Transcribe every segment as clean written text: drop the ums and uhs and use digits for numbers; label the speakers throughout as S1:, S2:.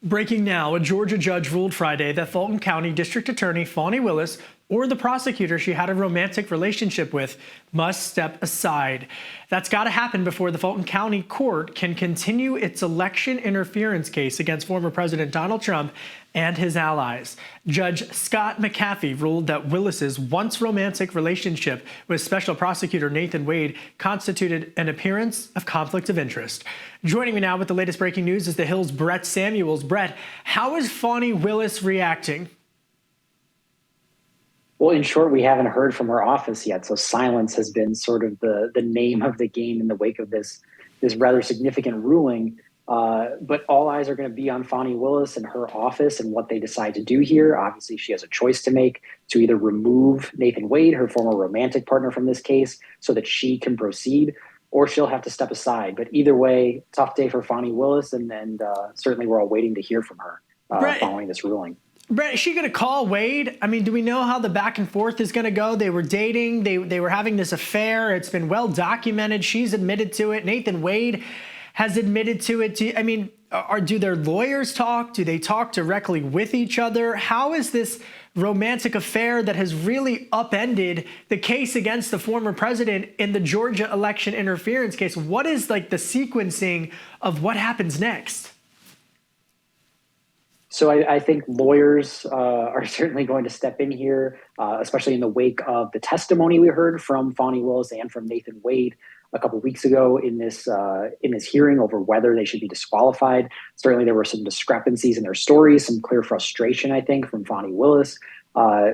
S1: Breaking now, a Georgia judge ruled Friday that Fulton County District Attorney FANI Willis or the prosecutor she had a romantic relationship with must step aside. That's got to happen before the Fulton County Court can continue its election interference case against former President Donald Trump and his allies. Judge Scott McAfee ruled that Willis's once romantic relationship with Special Prosecutor Nathan Wade constituted an appearance of conflict of interest. Joining me now with the latest breaking news is The Hill's Brett Samuels. Brett, how is FANI Willis reacting?
S2: Well, in short, we haven't heard from her office yet, so silence has been sort of the name of the game in the wake of this rather significant ruling. But all eyes are going to be on FANI Willis and her office and what they decide to do here. Obviously, she has a choice to make to either remove Nathan Wade, her former romantic partner, from this case so that she can proceed, or she'll have to step aside. But either way, tough day for FANI Willis, and certainly we're all waiting to hear from her following this ruling.
S1: Brett, is she going to call Wade? I mean, do we know how the back and forth is going to go? They were dating. They were having this affair. It's been well documented. She's admitted to it. Nathan Wade has admitted to it. Do their lawyers talk? Do they talk directly with each other? How is this romantic affair that has really upended the case against the former president in the Georgia election interference case? What is like the sequencing of what happens next?
S2: So I think lawyers are certainly going to step in here, especially in the wake of the testimony we heard from FANI Willis and from Nathan Wade a couple of weeks ago in this hearing over whether they should be disqualified. Certainly there were some discrepancies in their stories, some clear frustration, I think, from FANI Willis.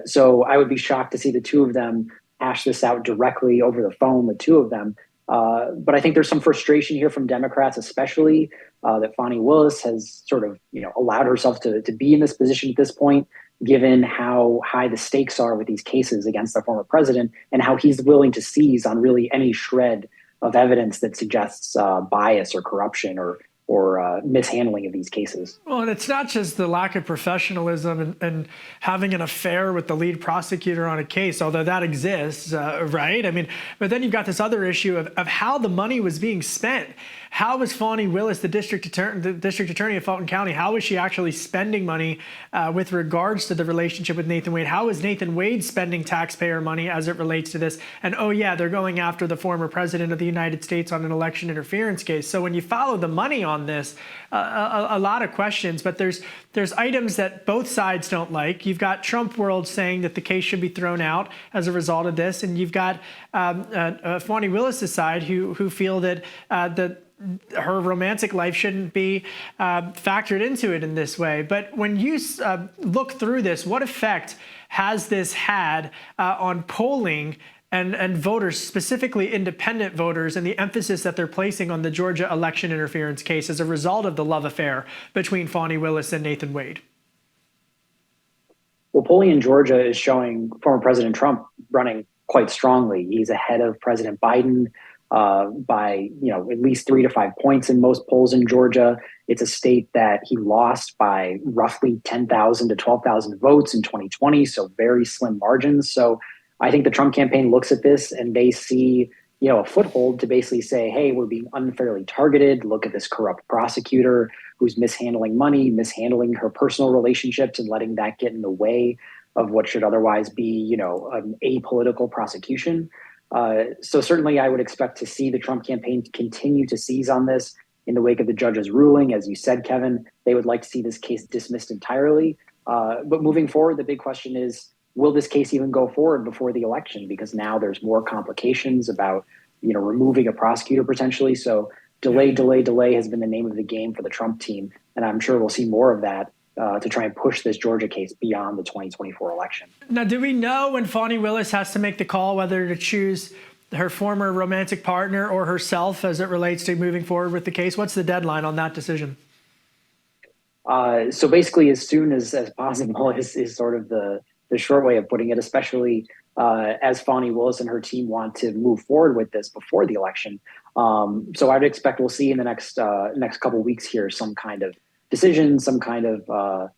S2: So I would be shocked to see the two of them hash this out directly over the phone, the two of them. But I think there's some frustration here from Democrats, especially that FANI Willis has sort of, allowed herself to be in this position at this point, given how high the stakes are with these cases against the former president and how he's willing to seize on really any shred of evidence that suggests bias or corruption or mishandling of these cases.
S1: Well, and it's not just the lack of professionalism and having an affair with the lead prosecutor on a case, although that exists, right? I mean, but then you've got this other issue of how the money was being spent. How was FANI Willis, the district attorney of Fulton County, how was she actually spending money with regards to the relationship with Nathan Wade? How is Nathan Wade spending taxpayer money as it relates to this? And oh yeah, they're going after the former president of the United States on an election interference case. So when you follow the money on this, a lot of questions, but there's items that both sides don't like. You've got Trump world saying that the case should be thrown out as a result of this, and you've got FANI Willis' side who feel that her romantic life shouldn't be factored into it in this way. But when you look through this, what effect has this had on polling and voters, specifically independent voters, and the emphasis that they're placing on the Georgia election interference case as a result of the love affair between FANI Willis and Nathan Wade?
S2: Well, polling in Georgia is showing former President Trump running quite strongly. He's ahead of President Biden by at least 3 to 5 points in most polls in Georgia. It's a state that he lost by roughly 10,000 to 12,000 votes in 2020, so very slim margins. So I think the Trump campaign looks at this and they see a foothold to basically say, hey, we're being unfairly targeted. Look at this corrupt prosecutor who's mishandling money, mishandling her personal relationships, and letting that get in the way of what should otherwise be an apolitical prosecution. So certainly I would expect to see the Trump campaign continue to seize on this in the wake of the judge's ruling. As you said, Kevin, they would like to see this case dismissed entirely. But moving forward, the big question is, will this case even go forward before the election? Because now there's more complications about, removing a prosecutor potentially. So delay has been the name of the game for the Trump team. And I'm sure we'll see more of that to try and push this Georgia case beyond the 2024 election.
S1: Now, do we know when FANI Willis has to make the call whether to choose her former romantic partner or herself as it relates to moving forward with the case? What's the deadline on that decision?
S2: So basically, as soon as possible is sort of the short way of putting it, especially as FANI Willis and her team want to move forward with this before the election. So I'd expect we'll see in the next couple of weeks here some kind of decision, some kind of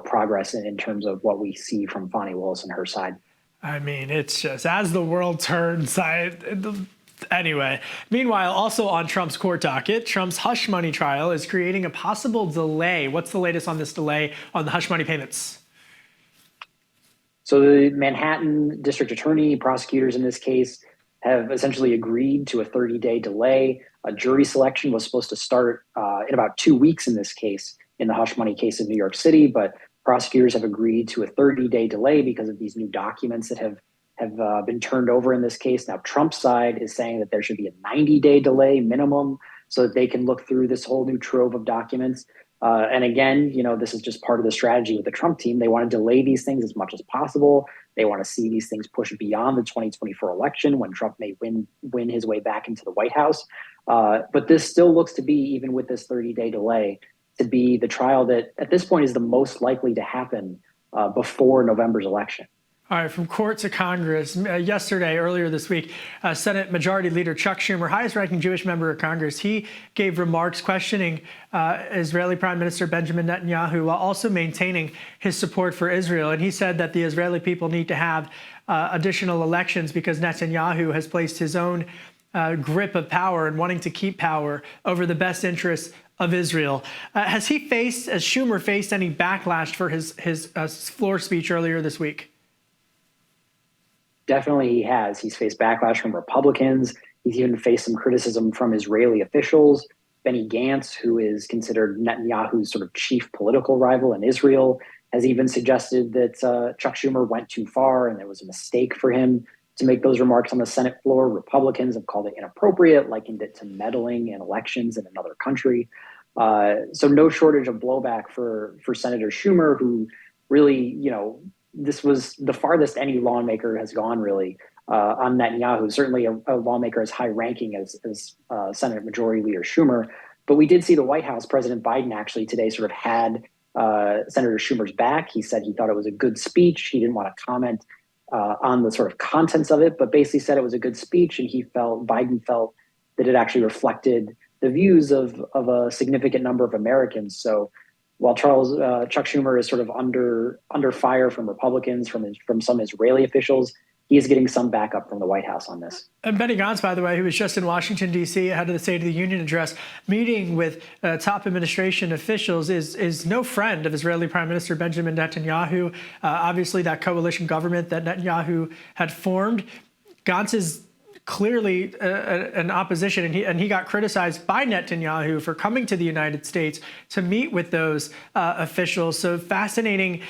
S2: progress in terms of what we see from FANI Willis and her side.
S1: I mean, it's just as the world turns, Anyway, meanwhile, also on Trump's court docket, Trump's hush money trial is creating a possible delay. What's the latest on this delay on the hush money payments?
S2: So the Manhattan district attorney, prosecutors in this case, have essentially agreed to a 30-day delay. A jury selection was supposed to start in about 2 weeks in this case, in the hush money case in New York City, but prosecutors have agreed to a 30-day delay because of these new documents that have been turned over in this case. Now, Trump's side is saying that there should be a 90-day delay minimum so that they can look through this whole new trove of documents. And again, this is just part of the strategy with the Trump team. They want to delay these things as much as possible. They want to see these things push beyond the 2024 election when Trump may win his way back into the White House. But this still looks to be, even with this 30-day delay, to be the trial that at this point is the most likely to happen before November's election.
S1: All right, from court to Congress. Earlier this week, Senate Majority Leader Chuck Schumer, highest-ranking Jewish member of Congress, he gave remarks questioning Israeli Prime Minister Benjamin Netanyahu while also maintaining his support for Israel. And he said that the Israeli people need to have additional elections because Netanyahu has placed his own grip of power and wanting to keep power over the best interests of Israel. Has Schumer faced any backlash for his floor speech earlier this week?
S2: Definitely he has. He's faced backlash from Republicans. He's even faced some criticism from Israeli officials. Benny Gantz, who is considered Netanyahu's sort of chief political rival in Israel, has even suggested that Chuck Schumer went too far and there was a mistake for him to make those remarks on the Senate floor. Republicans have called it inappropriate, likened it to meddling in elections in another country. So no shortage of blowback for Senator Schumer, who really, this was the farthest any lawmaker has gone, really, on Netanyahu. Certainly a lawmaker as high-ranking as Senate Majority Leader Schumer. But we did see the White House, President Biden actually today sort of had Senator Schumer's back. He said he thought it was a good speech. He didn't want to comment on the sort of contents of it, but basically said it was a good speech, and Biden felt that it actually reflected the views of a significant number of Americans. So while Chuck Schumer is sort of under fire from Republicans, from some Israeli officials, he is getting some backup from the White House on this.
S1: And Benny Gantz, by the way, who was just in Washington, D.C., ahead of the State of the Union address, meeting with top administration officials, is no friend of Israeli Prime Minister Benjamin Netanyahu. Obviously, that coalition government that Netanyahu had formed. Gantz is clearly an opposition, and he got criticized by Netanyahu for coming to the United States to meet with those officials. So fascinating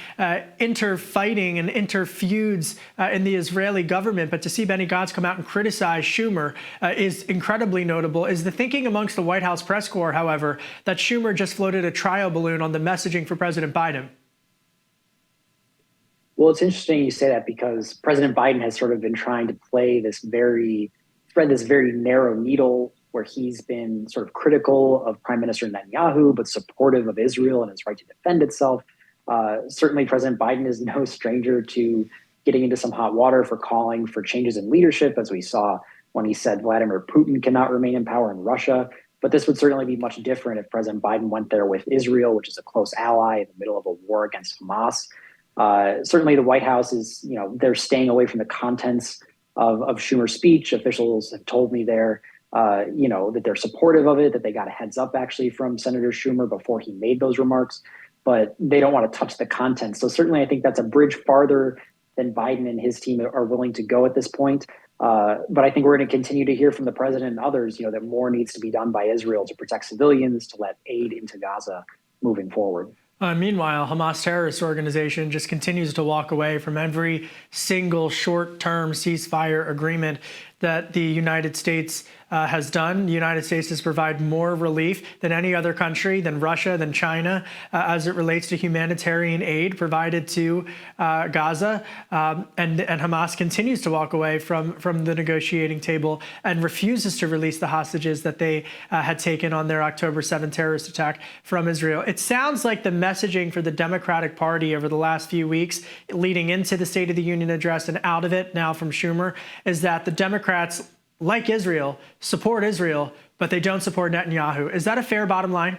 S1: inter-fighting and inter-feuds in the Israeli government. But to see Benny Gantz come out and criticize Schumer is incredibly notable. Is the thinking amongst the White House press corps, however, that Schumer just floated a trial balloon on the messaging for President Biden?
S2: Well, it's interesting you say that because President Biden has sort of been trying to thread this very narrow needle where he's been sort of critical of Prime Minister Netanyahu, but supportive of Israel and its right to defend itself. Certainly, President Biden is no stranger to getting into some hot water for calling for changes in leadership, as we saw when he said Vladimir Putin cannot remain in power in Russia. But this would certainly be much different if President Biden went there with Israel, which is a close ally in the middle of a war against Hamas. Certainly the White House is, they're staying away from the contents of Schumer's speech. Officials have told me that they're supportive of it, that they got a heads up actually from Senator Schumer before he made those remarks, but they don't want to touch the content. So certainly I think that's a bridge farther than Biden and his team are willing to go at this point. But I think we're going to continue to hear from the president and others, that more needs to be done by Israel to protect civilians, to let aid into Gaza moving forward.
S1: Meanwhile, Hamas terrorist organization just continues to walk away from every single short-term ceasefire agreement that the United States has done. The United States has provided more relief than any other country, than Russia, than China, as it relates to humanitarian aid provided to Gaza. And Hamas continues to walk away from the negotiating table and refuses to release the hostages that they had taken on their October 7th terrorist attack from Israel. It sounds like the messaging for the Democratic Party over the last few weeks, leading into the State of the Union address and out of it now from Schumer, is that the Democrats, like Israel, support Israel, but they don't support Netanyahu. Is that a fair bottom line?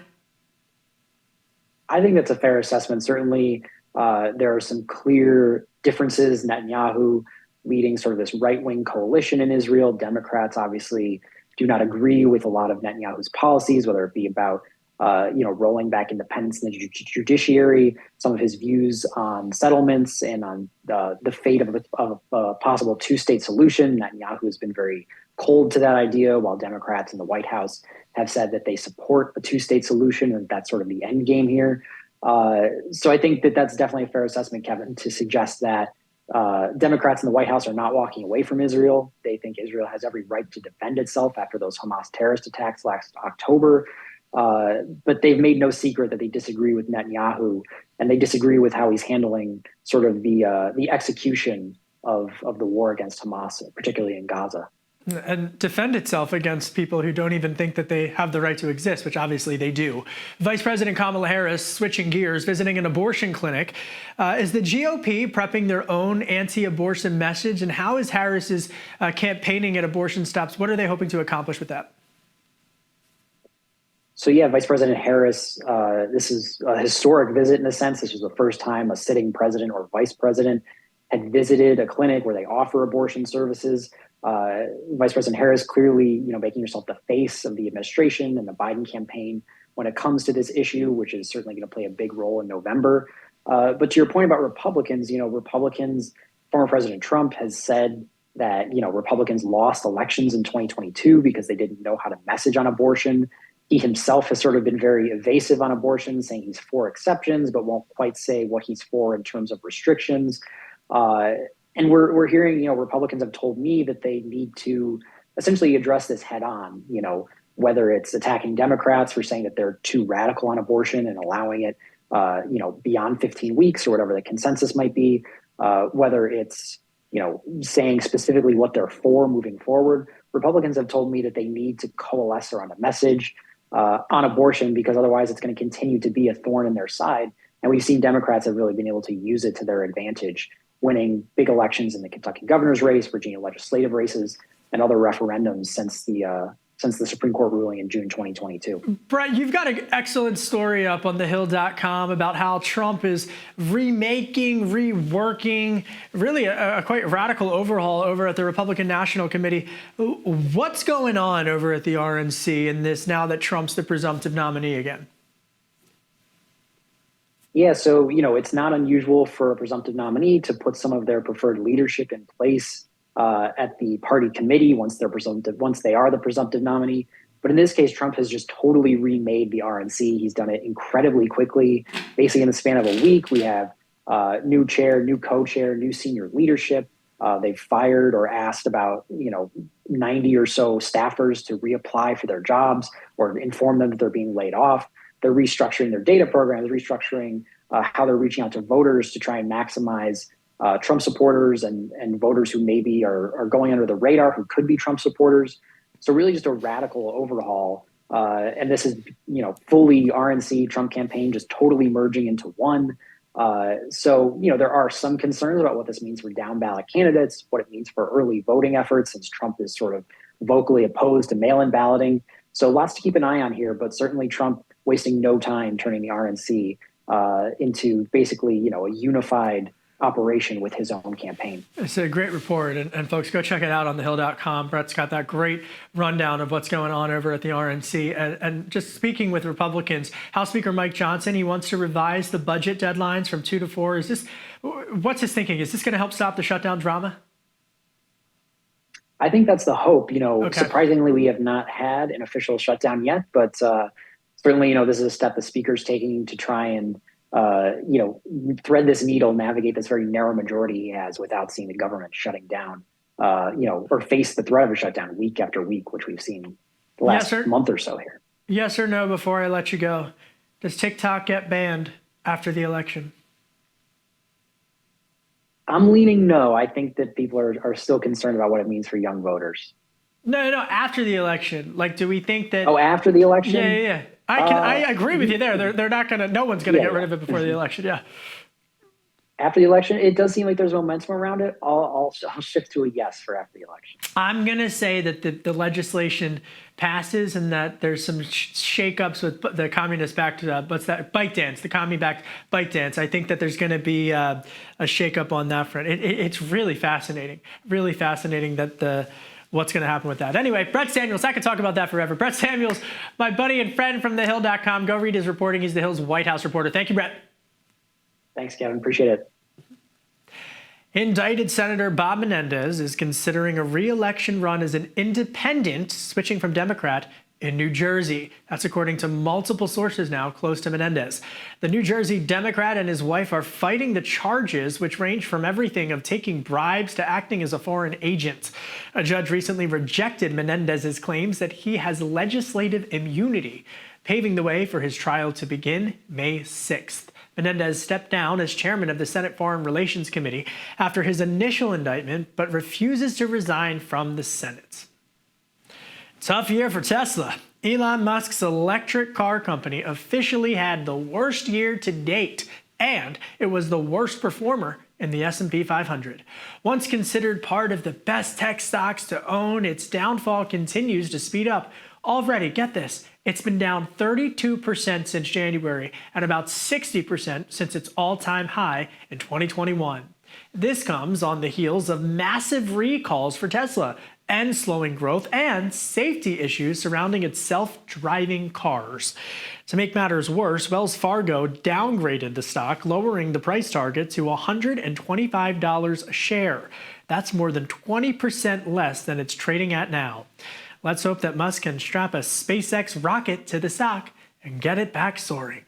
S2: I think that's a fair assessment. Certainly, there are some clear differences. Netanyahu leading sort of this right-wing coalition in Israel. Democrats obviously do not agree with a lot of Netanyahu's policies, whether it be about rolling back independence in the judiciary, some of his views on settlements and on the fate of a possible two-state solution. Netanyahu has been very cold to that idea, while Democrats in the White House have said that they support a two-state solution, and that's sort of the end game here. So I think that that's definitely a fair assessment, Kevin, to suggest that Democrats in the White House are not walking away from Israel. They think Israel has every right to defend itself after those Hamas terrorist attacks last October. But they've made no secret that they disagree with Netanyahu, and they disagree with how he's handling sort of the execution of the war against Hamas, particularly in Gaza.
S1: And defend itself against people who don't even think that they have the right to exist, which obviously they do. Vice President Kamala Harris, switching gears, visiting an abortion clinic. Is the GOP prepping their own anti-abortion message? And how is Harris's campaigning at abortion stops? What are they hoping to accomplish with that?
S2: So yeah, Vice President Harris, this is a historic visit in a sense. This was the first time a sitting president or vice president had visited a clinic where they offer abortion services. Vice President Harris clearly, making herself the face of the administration and the Biden campaign when it comes to this issue, which is certainly going to play a big role in November. But to your point about Republicans, former President Trump has said that, Republicans lost elections in 2022 because they didn't know how to message on abortion. He himself has sort of been very evasive on abortion, saying he's for exceptions, but won't quite say what he's for in terms of restrictions. And we're hearing, Republicans have told me that they need to essentially address this head on, whether it's attacking Democrats for saying that they're too radical on abortion and allowing it, beyond 15 weeks or whatever the consensus might be, whether it's, saying specifically what they're for moving forward. Republicans have told me that they need to coalesce around a message on abortion, because otherwise it's going to continue to be a thorn in their side. And we've seen Democrats have really been able to use it to their advantage, winning big elections in the Kentucky governor's race, Virginia legislative races, and other referendums since the Supreme Court ruling in June 2022.
S1: Brett, you've got an excellent story up on thehill.com about how Trump is reworking, really a quite radical overhaul over at the Republican National Committee. What's going on over at the RNC in this now that Trump's the presumptive nominee again?
S2: Yeah, so, it's not unusual for a presumptive nominee to put some of their preferred leadership in place at the party committee once they are the presumptive nominee. But in this case, Trump has just totally remade the RNC. He's done it incredibly quickly. Basically, in the span of a week, we have new chair, new co-chair, new senior leadership. They've fired or asked about 90 or so staffers to reapply for their jobs or inform them that they're being laid off. They're restructuring their data programs, restructuring how they're reaching out to voters to try and maximize Trump supporters and voters who maybe are going under the radar, who could be Trump supporters. So really just a radical overhaul. And this is, fully RNC Trump campaign, just totally merging into one. So, there are some concerns about what this means for down ballot candidates, what it means for early voting efforts, since Trump is sort of vocally opposed to mail-in balloting. So lots to keep an eye on here, but certainly Trump wasting no time turning the RNC into basically, a unified operation with his own campaign.
S1: It's a great report, and folks, go check it out on thehill.com. Brett's got that great rundown of what's going on over at the RNC. And just speaking with Republicans, House Speaker Mike Johnson, he wants to revise the budget deadlines from 2 to 4. What's his thinking? Is this going to help stop the shutdown drama?
S2: I think that's the hope.
S1: Okay.
S2: Surprisingly, we have not had an official shutdown yet, but certainly, this is a step the speaker's taking to try and thread this needle, navigate this very narrow majority he has without seeing the government shutting down, or face the threat of a shutdown week after week, which we've seen the last month or so here.
S1: Yes or no before I let you go? Does TikTok get banned after the election?
S2: I'm leaning no. I think that people are still concerned about what it means for young voters.
S1: No, after the election. Like, do we think that...
S2: Oh, after the election?
S1: Yeah. I agree with you there. They're not going to... No one's going to get rid of it before the election, yeah.
S2: After the election, it does seem like there's momentum around it. I'll shift to a yes for after the election.
S1: I'm going to say that the legislation passes and that there's some shakeups with the communist-backed, what's that, bike dance, the commie-backed bike dance. I think that there's going to be a shakeup on that front. It's really fascinating that what's going to happen with that. Anyway, Brett Samuels, I could talk about that forever. Brett Samuels, my buddy and friend from thehill.com. Go read his reporting. He's the Hill's White House reporter. Thank you, Brett.
S2: Thanks, Kevin. Appreciate it.
S1: Indicted Senator Bob Menendez is considering a re-election run as an independent, switching from Democrat, in New Jersey. That's according to multiple sources now close to Menendez. The New Jersey Democrat and his wife are fighting the charges, which range from everything of taking bribes to acting as a foreign agent. A judge recently rejected Menendez's claims that he has legislative immunity, paving the way for his trial to begin May 6th. Menendez stepped down as chairman of the Senate Foreign Relations Committee after his initial indictment, but refuses to resign from the Senate. Tough year for Tesla. Elon Musk's electric car company officially had the worst year to date, and it was the worst performer in the S&P 500. Once considered part of the best tech stocks to own, its downfall continues to speed up. Already, get this, it's been down 32% since January and about 60% since its all-time high in 2021. This comes on the heels of massive recalls for Tesla and slowing growth and safety issues surrounding its self-driving cars. To make matters worse, Wells Fargo downgraded the stock, lowering the price target to $125 a share. That's more than 20% less than it's trading at now. Let's hope that Musk can strap a SpaceX rocket to the stock and get it back soaring.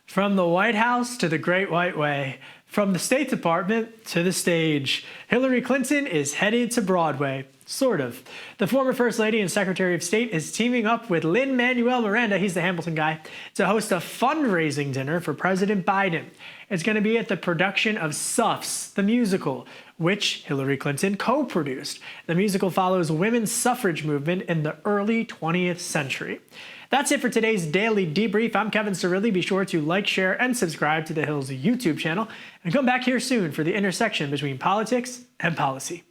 S1: From the White House to the Great White Way, from the State Department to the stage, Hillary Clinton is headed to Broadway. Sort of. The former First Lady and Secretary of State is teaming up with Lin-Manuel Miranda, he's the Hamilton guy, to host a fundraising dinner for President Biden. It's going to be at the production of Suffs, the musical, which Hillary Clinton co-produced. The musical follows women's suffrage movement in the early 20th century. That's it for today's Daily Debrief. I'm Kevin Cirilli. Be sure to like, share, and subscribe to The Hill's YouTube channel. And come back here soon for the intersection between politics and policy.